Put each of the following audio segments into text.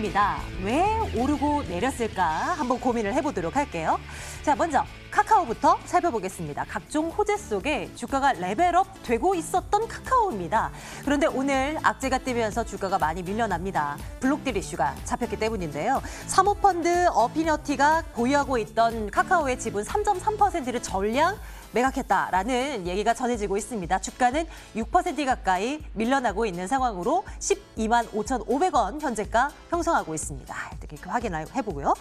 오릅니다. 왜 오르고 내렸을까 한번 고민을 해보도록 할게요. 자, 먼저 카카오부터 살펴보겠습니다. 각종 호재 속에 주가가 레벨업 되고 있었던 카카오입니다. 그런데 오늘 악재가 뜨면서 주가가 많이 밀려납니다. 블록딜 이슈가 잡혔기 때문인데요. 사모펀드 어피니티가 보유하고 있던 카카오의 지분 3.3%를 전량 매각했다라는 얘기가 전해지고 있습니다. 주가는 6% 가까이 밀려나고 있는 상황으로 12만 5,500원 현재가 형성하고 있습니다. 이렇게 확인을 해보고요.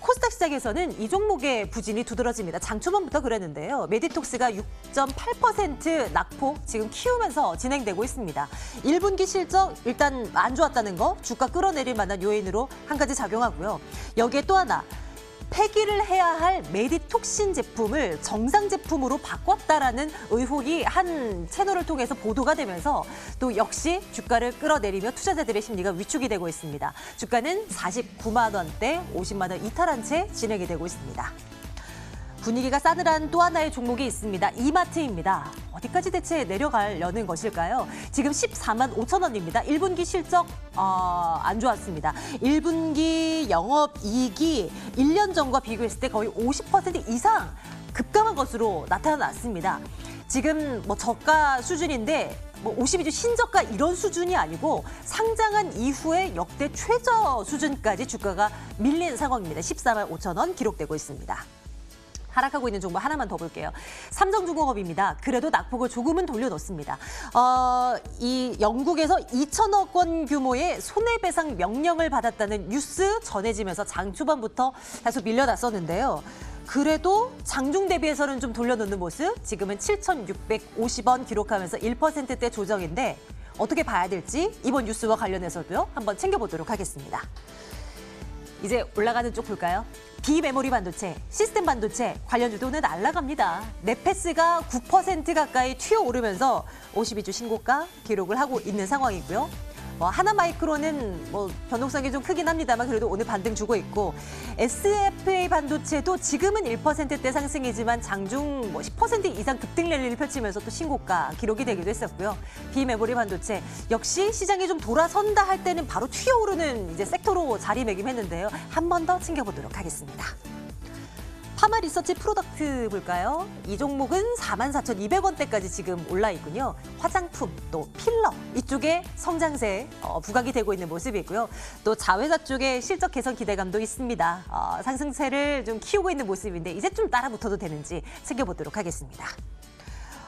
코스닥 시장에서는 이 종목의 부진이 두드러집니다. 장 초반부터 그랬는데요. 메디톡스가 6.8% 낙폭 지금 키우면서 진행되고 있습니다. 1분기 실적 일단 안 좋았다는 거 주가 끌어내릴 만한 요인으로 한 가지 작용하고요. 여기에 또 하나. 폐기를 해야 할 메디톡신 제품을 정상 제품으로 바꿨다라는 의혹이 한 채널을 통해서 보도가 되면서 또 역시 주가를 끌어내리며 투자자들의 심리가 위축이 되고 있습니다. 주가는 49만 원대 50만 원 이탈한 채 진행이 되고 있습니다. 분위기가 싸늘한 또 하나의 종목이 있습니다. 이마트입니다. 어디까지 대체 내려가려는 것일까요? 지금 14만 5천 원입니다. 1분기 실적 안 좋았습니다. 1분기 영업이익이 1년 전과 비교했을 때 거의 50% 이상 급감한 것으로 나타났습니다. 지금 뭐 저가 수준인데 뭐 52주 신저가 이런 수준이 아니고 상장한 이후에 역대 최저 수준까지 주가가 밀린 상황입니다. 14만 5천 원 기록되고 있습니다. 하락하고 있는 종목 하나만 더 볼게요. 삼성중공업입니다. 그래도 낙폭을 조금은 돌려놓습니다. 이 영국에서 2천억 원 규모의 손해배상 명령을 받았다는 뉴스 전해지면서 장 초반부터 다소 밀려났었는데요. 그래도 장중 대비해서는 좀 돌려놓는 모습. 지금은 7,650원 기록하면서 1%대 조정인데 어떻게 봐야 될지 이번 뉴스와 관련해서도요. 한번 챙겨보도록 하겠습니다. 이제 올라가는 쪽 볼까요? 비메모리 반도체, 시스템 반도체 관련주도 오늘 날아갑니다. 넷패스가 9% 가까이 튀어오르면서 52주 신고가 기록을 하고 있는 상황이고요. 하나마이크로는 변동성이 좀 크긴 합니다만 그래도 오늘 반등 주고 있고 SFA 반도체도 지금은 1%대 상승이지만 장중 10% 이상 급등 랠리를 펼치면서 또 신고가 기록이 되기도 했었고요. 비메모리 반도체 역시 시장이 좀 돌아선다 할 때는 바로 튀어오르는 이제 섹터로 자리매김했는데요. 한 번 더 챙겨보도록 하겠습니다. 파마 리서치 프로덕트 볼까요? 이 종목은 44,200원대까지 지금 올라 있군요. 화장품, 또 필러 이쪽에 성장세 부각이 되고 있는 모습이고요. 또 자회사 쪽에 실적 개선 기대감도 있습니다. 상승세를 좀 키우고 있는 모습인데 이제 좀 따라 붙어도 되는지 챙겨보도록 하겠습니다.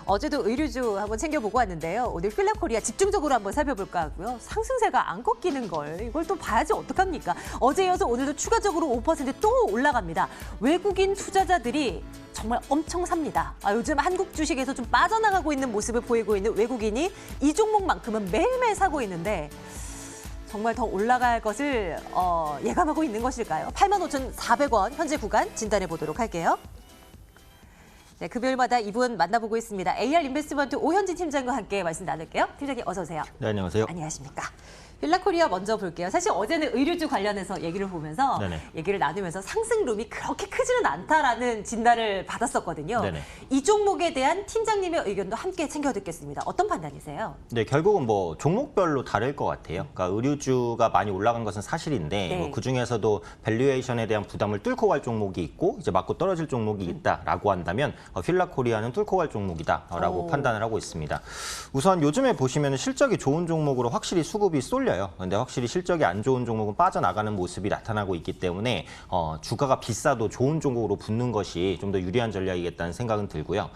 어제도 의류주 한번 챙겨보고 왔는데요. 오늘 필라코리아 집중적으로 한번 살펴볼까 하고요. 상승세가 안 꺾이는 걸 이걸 또 봐야지 어떡합니까? 어제 이어서 오늘도 추가적으로 5%또 올라갑니다. 외국인 투자자들이 정말 엄청 삽니다. 요즘 한국 주식에서 좀 빠져나가고 있는 모습을 보이고 있는 외국인이 이 종목만큼은 매일매일 사고 있는데 정말 더 올라갈 것을 예감하고 있는 것일까요? 85,400원 현재 구간 진단해 보도록 할게요. 네, 금요일마다 이분 만나보고 있습니다. AR 인베스트먼트 오현진 팀장과 함께 말씀 나눌게요. 팀장님 어서 오세요. 네, 안녕하세요. 안녕하십니까. 필라코리아 먼저 볼게요. 사실 어제는 의류주 관련해서 얘기를 보면서 네네. 얘기를 나누면서 상승룸이 그렇게 크지는 않다라는 진단을 받았었거든요. 네네. 이 종목에 대한 팀장님의 의견도 함께 챙겨 듣겠습니다. 어떤 판단이세요? 네, 결국은 종목별로 다를 것 같아요. 그러니까 의류주가 많이 올라간 것은 사실인데 네. 그중에서도 밸류에이션에 대한 부담을 뚫고 갈 종목이 있고 이제 맞고 떨어질 종목이 있다라고 한다면 필라코리아는 뚫고 갈 종목이다라고 판단을 하고 있습니다. 우선 요즘에 보시면 실적이 좋은 종목으로 확실히 수급이 쏠려요. 근데 확실히 실적이 안 좋은 종목은 빠져나가는 모습이 나타나고 있기 때문에 주가가 비싸도 좋은 종목으로 붙는 것이 좀 더 유리한 전략이겠다는 생각은 들고요.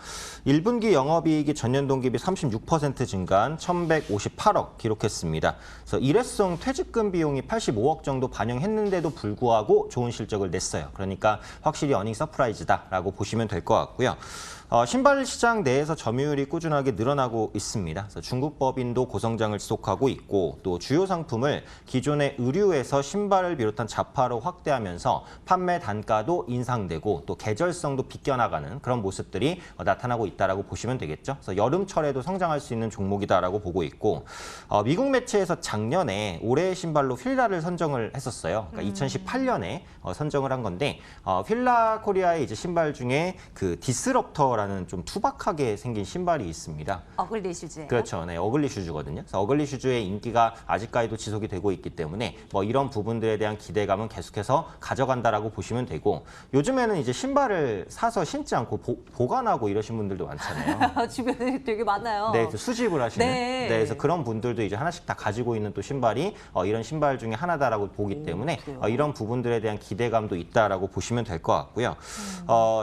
1분기 영업이익이 전년 동기 대비 36% 증가한 1,158억 기록했습니다. 그래서 일회성 퇴직금 비용이 85억 정도 반영했는데도 불구하고 좋은 실적을 냈어요. 그러니까 확실히 어닝 서프라이즈다라고 보시면 될 것 같고요. 신발 시장 내에서 점유율이 꾸준하게 늘어나고 있습니다. 그래서 중국 법인도 고성장을 지속하고 있고 또 주요 상품을 기존의 의류에서 신발을 비롯한 자파로 확대하면서 판매 단가도 인상되고 또 계절성도 비껴나가는 그런 모습들이 나타나고 있다라고 보시면 되겠죠. 그래서 여름철에도 성장할 수 있는 종목이다라고 보고 있고 미국 매체에서 작년에 올해의 신발로 휠라를 선정을 했었어요. 그러니까 2018년에 선정을 한 건데 휠라 코리아의 이제 신발 중에 그 디스럽터 슈저라는 좀 투박하게 생긴 신발이 있습니다. 어글리 슈즈예요. 그렇죠. 네, 어글리 슈즈거든요. 그래서 어글리 슈즈의 인기가 아직까지도 지속이 되고 있기 때문에 뭐 이런 부분들에 대한 기대감은 계속해서 가져간다라고 보시면 되고 요즘에는 이제 신발을 사서 신지 않고 보관하고 이러신 분들도 많잖아요. 주변에 되게 많아요. 네, 수집을 하시는. 네. 그래서 그런 분들도 이제 하나씩 다 가지고 있는 또 신발이 이런 신발 중에 하나다라고 보기 때문에 그래요? 이런 부분들에 대한 기대감도 있다라고 보시면 될 것 같고요.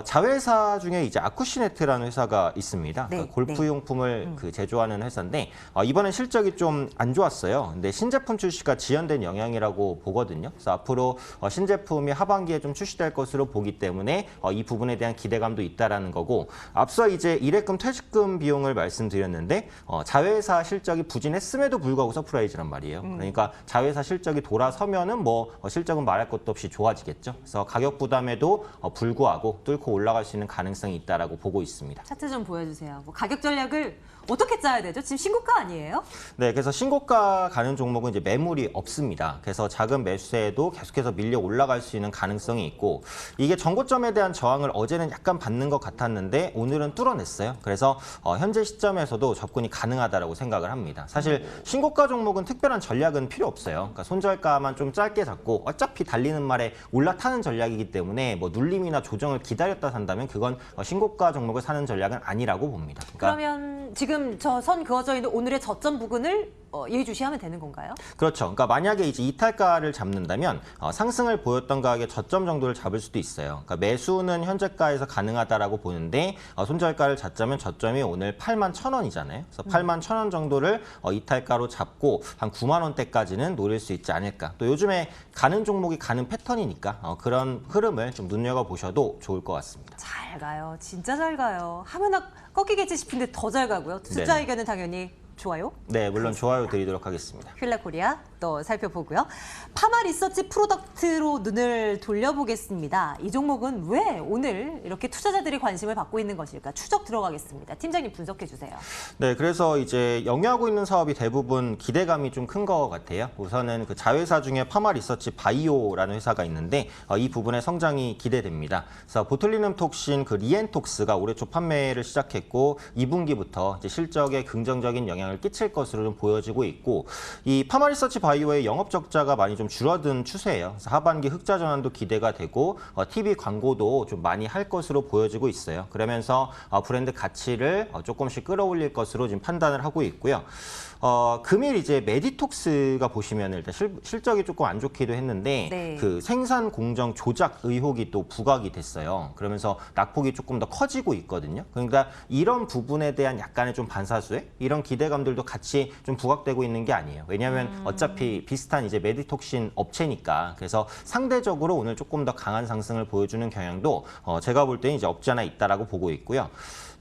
자회사 중에 이제 아쿠시네트라는 회사가 있습니다. 네, 그러니까 골프용품을 그 제조하는 회사인데 이번엔 실적이 좀 안 좋았어요. 근데 신제품 출시가 지연된 영향이라고 보거든요. 그래서 앞으로 신제품이 하반기에 좀 출시될 것으로 보기 때문에 이 부분에 대한 기대감도 있다라는 거고 앞서 이제 일회금 퇴직금 비용을 말씀드렸는데 자회사 실적이 부진했음에도 불구하고 서프라이즈란 말이에요. 그러니까 자회사 실적이 돌아서면은 뭐 실적은 말할 것도 없이 좋아지겠죠. 그래서 가격 부담에도 불구하고 뚫고 올라갈 수 있는 가능성이 있다라고 보고 있습니다. 차트 좀 보여주세요. 뭐 가격 전략을 어떻게 짜야 되죠? 지금 신고가 아니에요? 네, 그래서 신고가 가는 종목은 이제 매물이 없습니다. 그래서 작은 매수세에도 계속해서 밀려 올라갈 수 있는 가능성이 있고 이게 전고점에 대한 저항을 어제는 약간 받는 것 같았는데 오늘은 뚫어냈어요. 그래서 현재 시점에서도 접근이 가능하다라고 생각을 합니다. 사실 신고가 종목은 특별한 전략은 필요 없어요. 그러니까 손절가만 좀 짧게 잡고 어차피 달리는 말에 올라타는 전략이기 때문에 뭐 눌림이나 조정을 기다렸다 산다면 그건 신고가 종목을 사는 전략은 아니라고 봅니다. 그러면 지금 저 선 그어져 있는 오늘의 저점 부근을 예의주시하면 되는 건가요? 그렇죠. 그러니까 만약에 이제 이탈가를 잡는다면 상승을 보였던 가격의 저점 정도를 잡을 수도 있어요. 그러니까 매수는 현재가에서 가능하다라고 보는데 손절가를 잡자면 저점이 오늘 81,000원이잖아요. 그래서 81,000원 정도를 이탈가로 잡고 한 9만 원대까지는 노릴 수 있지 않을까. 또 요즘에 가는 종목이 가는 패턴이니까 그런 흐름을 좀 눈여겨 보셔도 좋을 것 같습니다. 잘 가요. 진짜 잘 가요. 하면 꺾이겠지 싶은데 더 잘 가고요. 투자 네. 의견은 당연히 좋아요. 네, 물론 좋아요 드리도록 하겠습니다. 휠라코리아 또 살펴보고요. 파마 리서치 프로덕트로 눈을 돌려보겠습니다. 이 종목은 왜 오늘 이렇게 투자자들이 관심을 받고 있는 것일까? 추적 들어가겠습니다. 팀장님 분석해 주세요. 네, 그래서 이제 영위하고 있는 사업이 대부분 기대감이 좀 큰 것 같아요. 우선은 그 자회사 중에 파마 리서치 바이오라는 회사가 있는데 이 부분의 성장이 기대됩니다. 그래서 보툴리눔 톡신 그 리엔톡스가 올해 초 판매를 시작했고 2분기부터 이제 실적에 긍정적인 영향을 끼칠 것으로 좀 보여지고 있고 이 파마 리서치 바이오의 영업 적자가 많이 좀 줄어든 추세예요. 그래서 하반기 흑자 전환도 기대가 되고 TV 광고도 좀 많이 할 것으로 보여지고 있어요. 그러면서 브랜드 가치를 조금씩 끌어올릴 것으로 지금 판단을 하고 있고요. 금일 이제 메디톡스가 보시면 일단 실적이 조금 안 좋기도 했는데 네. 그 생산 공정 조작 의혹이 또 부각이 됐어요. 그러면서 낙폭이 조금 더 커지고 있거든요. 그러니까 이런 부분에 대한 약간의 좀 반사수에 이런 기대감들도 같이 좀 부각되고 있는 게 아니에요. 왜냐하면 어차피 비슷한 이제 메디톡신 업체니까 그래서 상대적으로 오늘 조금 더 강한 상승을 보여주는 경향도 제가 볼 때는 이제 없지 않아 있다라고 보고 있고요.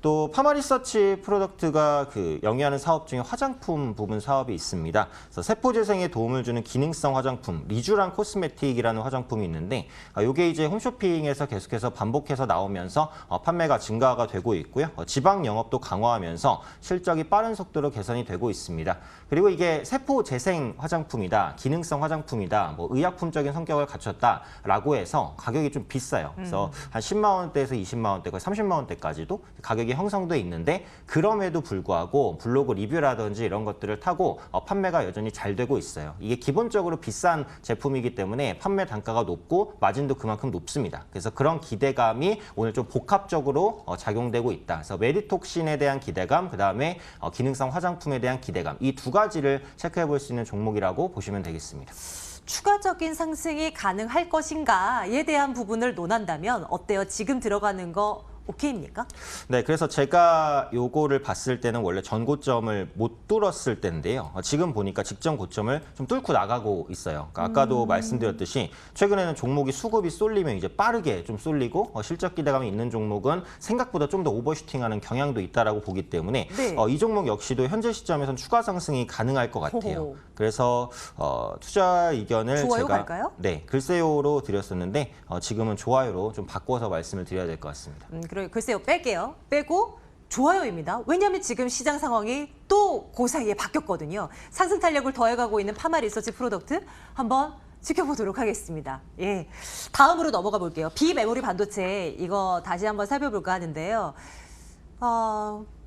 또 파마 리서치 프로덕트가 그 영위하는 사업 중에 화장품 부분 사업이 있습니다. 그래서 세포 재생에 도움을 주는 기능성 화장품 리쥬란 코스메틱이라는 화장품이 있는데 이게 이제 홈쇼핑에서 계속해서 반복해서 나오면서 판매가 증가가 되고 있고요. 지방 영업도 강화하면서 실적이 빠른 속도로 개선이 되고 있습니다. 그리고 이게 세포 재생 화장품이다, 기능성 화장품이다, 뭐 의약품적인 성격을 갖췄다라고 해서 가격이 좀 비싸요. 그래서 한 10만 원대에서 20만 원대, 거의 30만 원대까지도 가격이 형성돼 있는데 그럼에도 불구하고 블로그 리뷰라든지 이런 것들을 타고 판매가 여전히 잘 되고 있어요. 이게 기본적으로 비싼 제품이기 때문에 판매 단가가 높고 마진도 그만큼 높습니다. 그래서 그런 기대감이 오늘 좀 복합적으로 작용되고 있다. 그래서 메디톡신에 대한 기대감, 그다음에 기능성 화장품에 대한 기대감 이 두 가지를 체크해 볼 수 있는 종목이라고 보시면 되겠습니다. 추가적인 상승이 가능할 것인가에 대한 부분을 논한다면 어때요? 지금 들어가는 거 오케이입니까? 네, 그래서 제가 요거를 봤을 때는 원래 전고점을 못 뚫었을 때인데요. 지금 보니까 직전 고점을 좀 뚫고 나가고 있어요. 그러니까 아까도 말씀드렸듯이 최근에는 종목이 수급이 쏠리면 이제 빠르게 좀 쏠리고 실적 기대감이 있는 종목은 생각보다 좀 더 오버슈팅하는 경향도 있다라고 보기 때문에 네. 이 종목 역시도 현재 시점에선 추가 상승이 가능할 것 같아요. 호호. 그래서 투자 의견을 좋아요 제가 갈까요? 네, 글쎄요로 드렸었는데 지금은 좋아요로 좀 바꿔서 말씀을 드려야 될 것 같습니다. 글쎄요, 뺄게요. 빼고 좋아요입니다. 왜냐하면 지금 시장 상황이 또 그 사이에 바뀌었거든요. 상승 탄력을 더해가고 있는 파마 리서치 프로덕트 한번 지켜보도록 하겠습니다. 예, 다음으로 넘어가 볼게요. 비메모리 반도체 이거 다시 한번 살펴볼까 하는데요.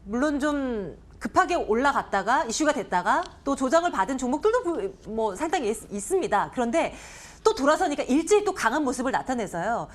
물론 좀 급하게 올라갔다가 이슈가 됐다가 또 조정을 받은 종목들도 뭐 상당히 있습니다. 그런데 또 돌아서니까 일제히 또 강한 모습을 나타내서요.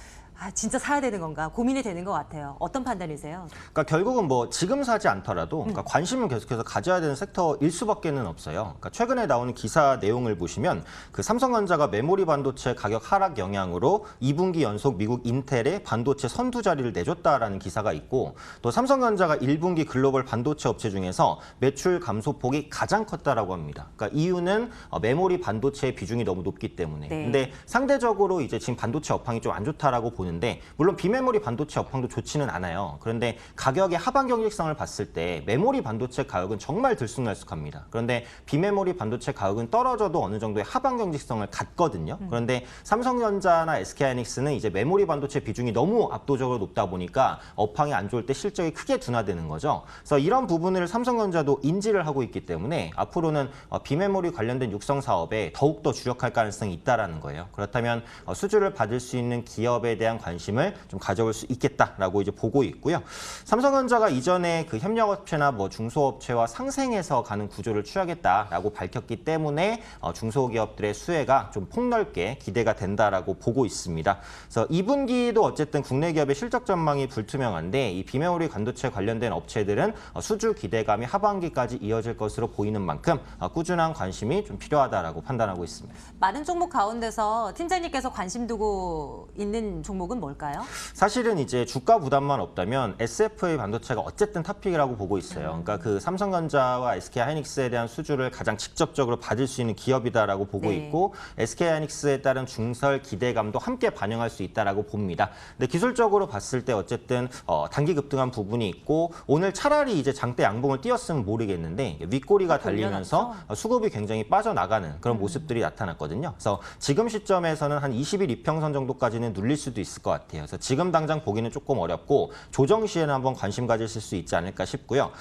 진짜 사야 되는 건가 고민이 되는 것 같아요. 어떤 판단이세요? 그러니까 결국은 뭐 지금 사지 않더라도 그러니까 관심을 계속해서 가져야 되는 섹터일 수밖에는 없어요. 그러니까 최근에 나오는 기사 내용을 보시면 그 삼성전자가 메모리 반도체 가격 하락 영향으로 2분기 연속 미국 인텔에 반도체 선두 자리를 내줬다라는 기사가 있고 또 삼성전자가 1분기 글로벌 반도체 업체 중에서 매출 감소폭이 가장 컸다라고 합니다. 그러니까 이유는 메모리 반도체의 비중이 너무 높기 때문에. 네. 근데 상대적으로 이제 지금 반도체 업황이 좀 안 좋다라고 보는데 물론 비메모리 반도체 업황도 좋지는 않아요. 그런데 가격의 하반 경직성을 봤을 때 메모리 반도체 가격은 정말 들쑥날쑥합니다. 그런데 비메모리 반도체 가격은 떨어져도 어느 정도의 하반 경직성을 갖거든요. 그런데 삼성전자나 SK하이닉스는 이제 메모리 반도체 비중이 너무 압도적으로 높다 보니까 업황이 안 좋을 때 실적이 크게 둔화되는 거죠. 그래서 이런 부분을 삼성전자도 인지를 하고 있기 때문에 앞으로는 비메모리 관련된 육성 사업에 더욱더 주력할 가능성이 있다라는 거예요. 그렇다면 수주를 받을 수 있는 기업에 대한 관심을 좀 가져올 수 있겠다라고 이제 보고 있고요. 삼성전자가 이전에 그 협력업체나 뭐 중소업체와 상생해서 가는 구조를 취하겠다라고 밝혔기 때문에 중소기업들의 수혜가 좀 폭넓게 기대가 된다라고 보고 있습니다. 그래서 2분기도 어쨌든 국내 기업의 실적 전망이 불투명한데 이 비메모리 반도체 관련된 업체들은 수주 기대감이 하반기까지 이어질 것으로 보이는 만큼 꾸준한 관심이 좀 필요하다라고 판단하고 있습니다. 많은 종목 가운데서 팀장님께서 관심 두고 있는 종목은 뭘까요? 사실은 이제 주가 부담만 없다면 SFA 반도체가 어쨌든 탑픽이라고 보고 있어요. 그러니까 그 삼성전자와 SK하이닉스에 대한 수주를 가장 직접적으로 받을 수 있는 기업이다라고 보고 네. 있고 SK하이닉스에 따른 중설 기대감도 함께 반영할 수 있다라고 봅니다. 근데 기술적으로 봤을 때 어쨌든 단기 급등한 부분이 있고 오늘 차라리 이제 장대 양봉을 띄었으면 모르겠는데 윗꼬리가 달리면서 수급이 굉장히 빠져나가는 그런 모습들이 나타났거든요. 그래서 지금 시점에서는 한 20일 이평선 정도까지는 눌릴 수도 있을 것 같아요. 그래서 지금 당장 보기는 조금 어렵고 조정 시에는 한번 관심 가지실 수 있지 않을까 싶고요.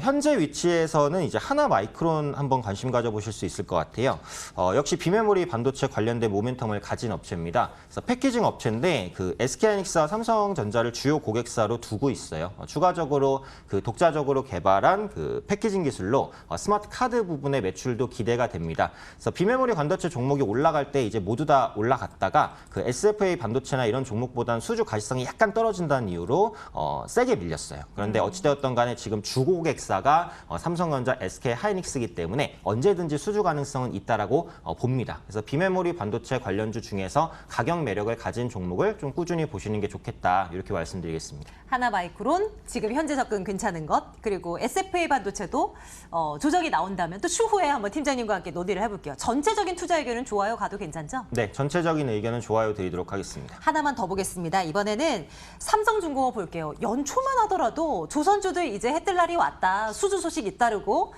현재 위치에서는 이제 하나 마이크론 한번 관심 가져보실 수 있을 것 같아요. 역시 비메모리 반도체 관련된 모멘텀을 가진 업체입니다. 그래서 패키징 업체인데 그 SK하이닉스와 삼성전자를 주요 고객사로 두고 있어요. 추가적으로 그 독자적으로 개발한 그 패키징 기술로 스마트 카드 부분의 매출도 기대가 됩니다. 그래서 비메모리 반도체 종목이 올라갈 때 이제 모두 다 올라갔다가 그 SFA 반도체나 이런 종목보다는 수주 가시성이 약간 떨어진다는 이유로 세게 밀렸어요. 그런데 어찌되었던 간에 지금 주고객사가 삼성전자, SK하이닉스이기 때문에 언제든지 수주 가능성은 있다라고 봅니다. 그래서 비메모리 반도체 관련주 중에서 가격 매력을 가진 종목을 좀 꾸준히 보시는 게 좋겠다 이렇게 말씀드리겠습니다. 하나마이크론 지금 현재 접근 괜찮은 것 그리고 SFA 반도체도 조정이 나온다면 또 추후에 한번 팀장님과 함께 논의를 해볼게요. 전체적인 투자 의견은 좋아요 가도 괜찮죠? 네, 전체적인 의견은 좋아요 드리도록 하겠습니다. 하나만 더 보겠습니다. 이번에는 삼성중공업 볼게요. 연초만 하더라도 조선주들 이제 해뜰 날이 왔다. 수주 소식 잇따르고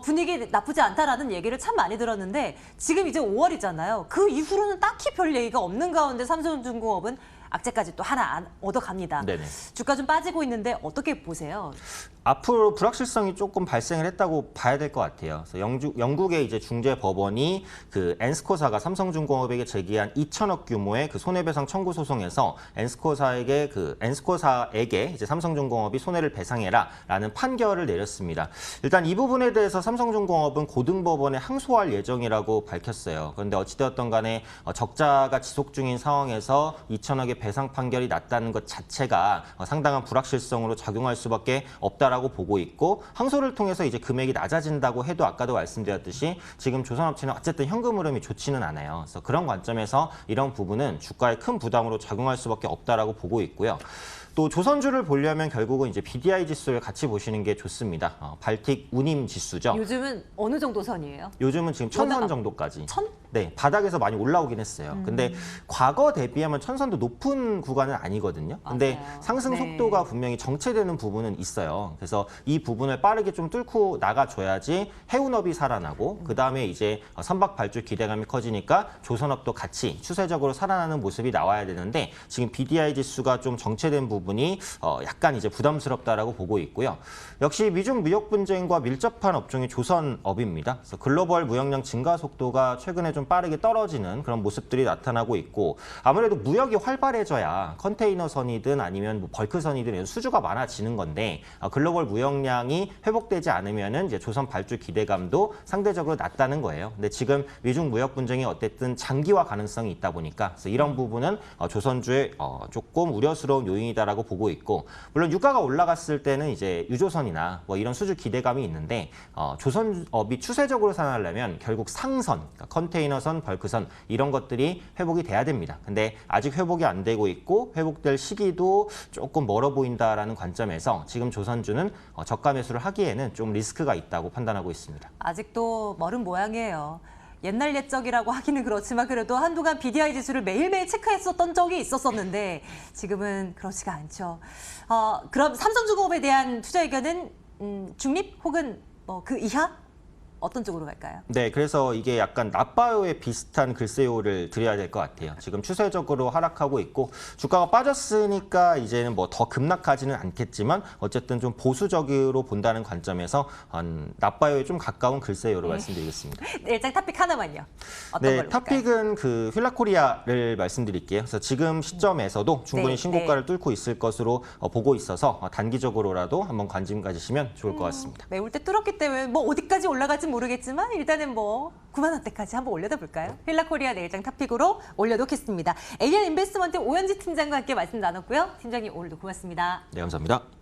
분위기 나쁘지 않다라는 얘기를 참 많이 들었는데 지금 이제 5월이잖아요. 그 이후로는 딱히 별 얘기가 없는 가운데 삼성중공업은 악재까지 또 하나 얻어갑니다. 네네. 주가 좀 빠지고 있는데 어떻게 보세요? 앞으로 불확실성이 조금 발생을 했다고 봐야 될 것 같아요. 그래서 영국의 이제 중재 법원이 그 엔스코사가 삼성중공업에게 제기한 2천억 규모의 그 손해배상 청구 소송에서 엔스코사에게 이제 삼성중공업이 손해를 배상해라라는 판결을 내렸습니다. 일단 이 부분에 대해서 삼성중공업은 고등법원에 항소할 예정이라고 밝혔어요. 그런데 어찌되었던 간에 적자가 지속 중인 상황에서 2천억의 배상 판결이 났다는 것 자체가 상당한 불확실성으로 작용할 수밖에 없다라고 보고 있고 항소를 통해서 이제 금액이 낮아진다고 해도 아까도 말씀드렸듯이 지금 조선업체는 어쨌든 현금 흐름이 좋지는 않아요. 그래서 그런 관점에서 이런 부분은 주가에 큰 부담으로 작용할 수밖에 없다라고 보고 있고요. 또 조선주를 보려면 결국은 이제 BDI 지수를 같이 보시는 게 좋습니다. 발틱 운임 지수죠. 요즘은 어느 정도 선이에요? 요즘은 지금 1000선 정도까지. 1000? 네, 바닥에서 많이 올라오긴 했어요. 근데 과거 대비하면 1000선도 높은 구간은 아니거든요. 근데 맞아요. 상승 네. 속도가 분명히 정체되는 부분은 있어요. 그래서 이 부분을 빠르게 좀 뚫고 나가줘야지 해운업이 살아나고 그다음에 이제 선박 발주 기대감이 커지니까 조선업도 같이 추세적으로 살아나는 모습이 나와야 되는데 지금 BDI 지수가 좀 정체된 부분이 약간 이제 부담스럽다라고 보고 있고요. 역시 미중 무역 분쟁과 밀접한 업종이 조선업입니다. 그래서 글로벌 무역량 증가 속도가 최근에 좀 좀 빠르게 떨어지는 그런 모습들이 나타나고 있고 아무래도 무역이 활발해져야 컨테이너선이든 아니면 뭐 벌크선이든 이런 수주가 많아지는 건데 글로벌 무역량이 회복되지 않으면은 이제 조선 발주 기대감도 상대적으로 낮다는 거예요. 근데 지금 미중 무역 분쟁이 어쨌든 장기화 가능성이 있다 보니까 그래서 이런 부분은 조선주의 조금 우려스러운 요인이다라고 보고 있고 물론 유가가 올라갔을 때는 이제 유조선이나 뭐 이런 수주 기대감이 있는데 조선업이 추세적으로 살아나려면 결국 상선, 그러니까 컨테이너선, 벌크선 이런 것들이 회복이 돼야 됩니다. 근데 아직 회복이 안 되고 있고 회복될 시기도 조금 멀어 보인다라는 관점에서 지금 조선주는 저가 매수를 하기에는 좀 리스크가 있다고 판단하고 있습니다. 아직도 멀은 모양이에요. 옛날 옛적이라고 하기는 그렇지만 그래도 한동안 BDI 지수를 매일매일 체크했었던 적이 있었었는데 지금은 그렇지가 않죠. 그럼 삼성중공업에 대한 투자 의견은 중립 혹은 뭐 그 이하? 어떤 쪽으로 갈까요? 네, 그래서 이게 약간 낫바이오에 비슷한 글쎄요를 드려야 될 것 같아요. 지금 추세적으로 하락하고 있고 주가가 빠졌으니까 이제는 뭐 더 급락하지는 않겠지만 어쨌든 좀 보수적으로 본다는 관점에서 낫바이오에 좀 가까운 글쎄요로 말씀드리겠습니다. 네, 일단 탑픽 하나만요. 어떤 네, 걸로 갈까요? 탑픽은 그 휠라코리아를 말씀드릴게요. 그래서 지금 시점에서도 충분히 네, 신고가를 뚫고 있을 것으로 보고 있어서 단기적으로라도 한번 관심 가지시면 좋을 것 같습니다. 매울 때 뚫었기 때문에 뭐 어디까지 올라갈지 모르겠지만 일단은 뭐 9만 원대까지 한번 올려다 볼까요? 휠라코리아 내일장 탑픽으로 올려놓겠습니다. AN 인베스트먼트 오현지 팀장과 함께 말씀 나눴고요. 팀장님 오늘도 고맙습니다. 네, 감사합니다.